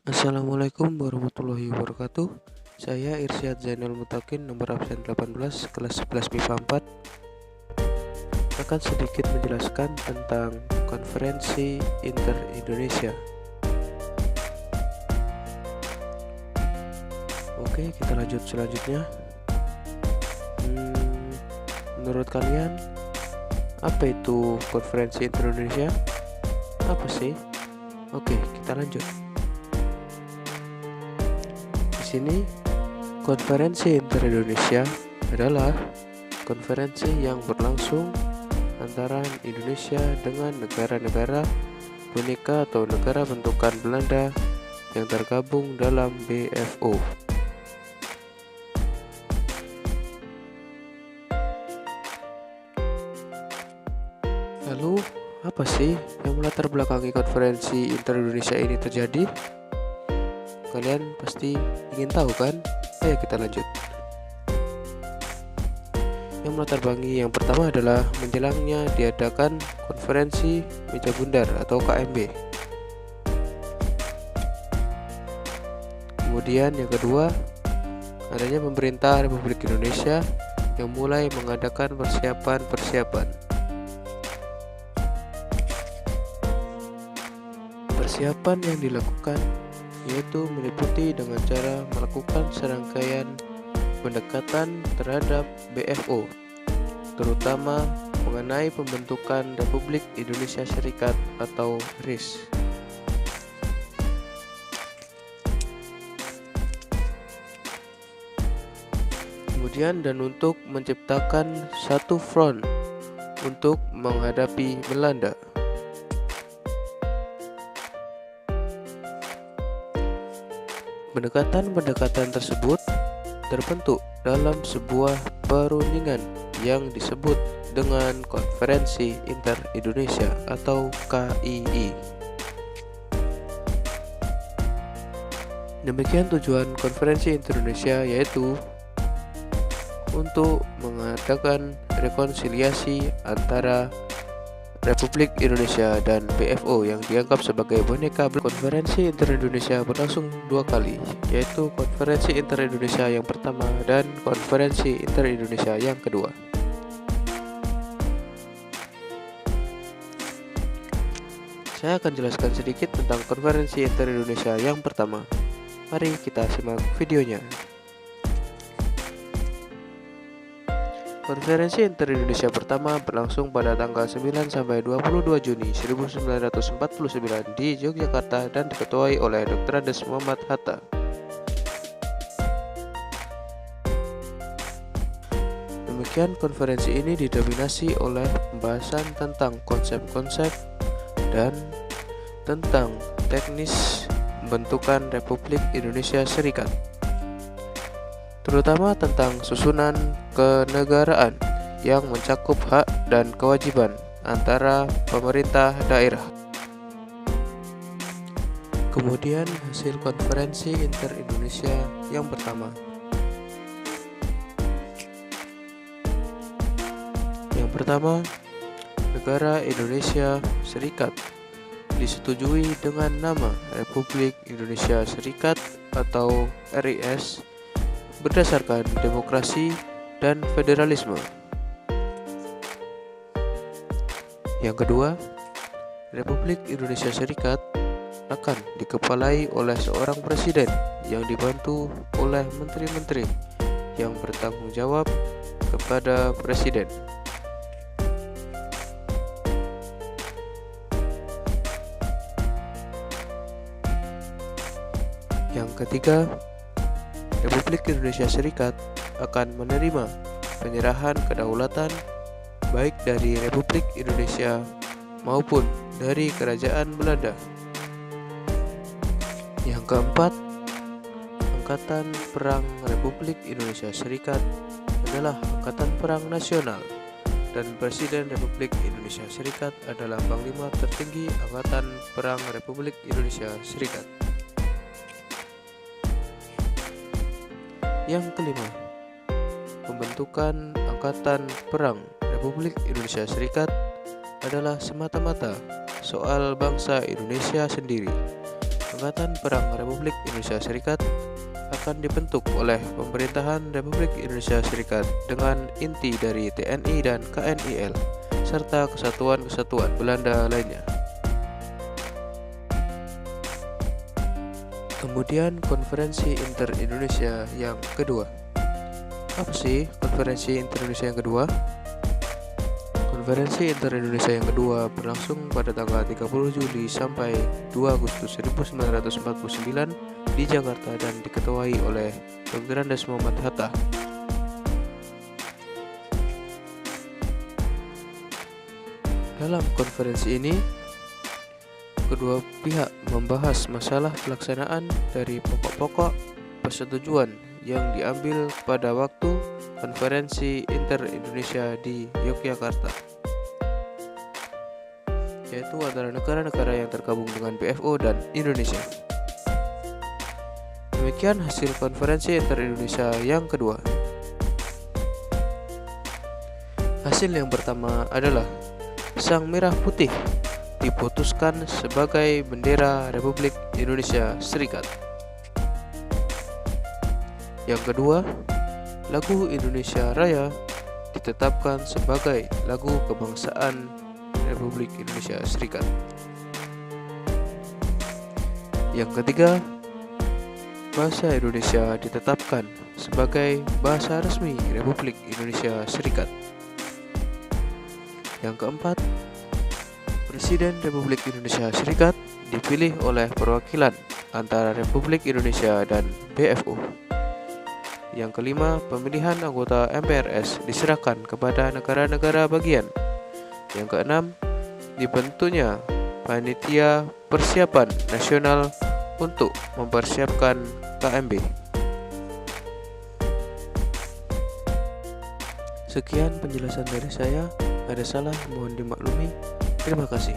Assalamualaikum warahmatullahi wabarakatuh. Saya Irsyad Zainal Mutakin, nomor absen 18, kelas 11 MIPA 4, akan sedikit menjelaskan tentang Konferensi Inter-Indonesia. Oke, kita lanjut selanjutnya. Menurut kalian, apa itu Konferensi Inter-Indonesia? Apa sih? Oke, kita lanjut. Di sini, Konferensi Inter-Indonesia adalah konferensi yang berlangsung antara Indonesia dengan negara-negara boneka atau negara bentukan Belanda yang tergabung dalam BFO. Lalu, apa sih yang melatar belakangi konferensi Inter-Indonesia ini terjadi? Kalian pasti ingin tahu kan? Ayo kita lanjut. Yang melatar belakangi yang pertama adalah menjelangnya diadakan konferensi meja bundar atau KMB. Kemudian yang kedua, adanya pemerintah Republik Indonesia yang mulai mengadakan persiapan. Persiapan yang dilakukan yaitu meliputi dengan cara melakukan serangkaian pendekatan terhadap BFO, terutama mengenai pembentukan Republik Indonesia Serikat atau RIS. Kemudian dan untuk menciptakan satu front untuk menghadapi Belanda. Pendekatan-pendekatan tersebut terbentuk dalam sebuah perundingan yang disebut dengan Konferensi Inter-Indonesia atau KII. Demikian tujuan Konferensi Inter-Indonesia, yaitu untuk mengadakan rekonsiliasi antara Republik Indonesia dan BFO yang dianggap sebagai boneka. Konferensi Inter-Indonesia berlangsung dua kali, yaitu Konferensi Inter-Indonesia yang pertama dan Konferensi Inter-Indonesia yang kedua. Saya akan jelaskan sedikit tentang Konferensi Inter-Indonesia yang pertama. Mari kita simak videonya. Konferensi Inter-Indonesia pertama berlangsung pada tanggal 9 sampai 22 Juni 1949 di Yogyakarta dan diketuai oleh Dr. Andes Muhammad Hatta. Demikian, konferensi ini didominasi oleh pembahasan tentang konsep-konsep dan tentang teknis pembentukan Republik Indonesia Serikat, terutama tentang susunan kenegaraan yang mencakup hak dan kewajiban antara pemerintah daerah. Kemudian hasil Konferensi Inter-Indonesia yang pertama. Yang pertama, negara Indonesia Serikat disetujui dengan nama Republik Indonesia Serikat atau RIS berdasarkan demokrasi dan federalisme. Yang kedua, Republik Indonesia Serikat akan dikepalai oleh seorang presiden yang dibantu oleh menteri-menteri yang bertanggung jawab kepada presiden. Yang ketiga, Republik Indonesia Serikat akan menerima penyerahan kedaulatan baik dari Republik Indonesia maupun dari Kerajaan Belanda. Yang keempat, Angkatan Perang Republik Indonesia Serikat adalah Angkatan Perang Nasional dan Presiden Republik Indonesia Serikat adalah Panglima Tertinggi Angkatan Perang Republik Indonesia Serikat. Yang kelima, pembentukan Angkatan Perang Republik Indonesia Serikat adalah semata-mata soal bangsa Indonesia sendiri. Angkatan Perang Republik Indonesia Serikat akan dibentuk oleh Pemerintahan Republik Indonesia Serikat dengan inti dari TNI dan KNIL serta kesatuan-kesatuan Belanda lainnya. Kemudian Konferensi Inter-Indonesia yang kedua. Apa sih Konferensi Inter-Indonesia yang kedua? Konferensi Inter-Indonesia yang kedua berlangsung pada tanggal 30 Juli sampai 2 Agustus 1949 di Jakarta dan diketuai oleh Dr. Andes Muhammad Hatta. Dalam konferensi ini, kedua pihak membahas masalah pelaksanaan dari pokok-pokok persetujuan yang diambil pada waktu Konferensi Inter-Indonesia di Yogyakarta, yaitu antara negara-negara yang tergabung dengan PFO dan Indonesia. Demikian hasil Konferensi Inter-Indonesia yang kedua. Hasil yang pertama adalah Sang Merah Putih diputuskan sebagai bendera Republik Indonesia Serikat. Yang kedua, lagu Indonesia Raya ditetapkan sebagai lagu kebangsaan Republik Indonesia Serikat. Yang ketiga, bahasa Indonesia ditetapkan sebagai bahasa resmi Republik Indonesia Serikat. Yang keempat, Presiden Republik Indonesia Serikat dipilih oleh perwakilan antara Republik Indonesia dan PFO. Yang kelima, pemilihan anggota MPRS diserahkan kepada negara-negara bagian. Yang keenam, dibentuknya Panitia Persiapan Nasional untuk mempersiapkan KMB. Sekian penjelasan dari saya. Ada salah mohon dimaklumi. Terima kasih.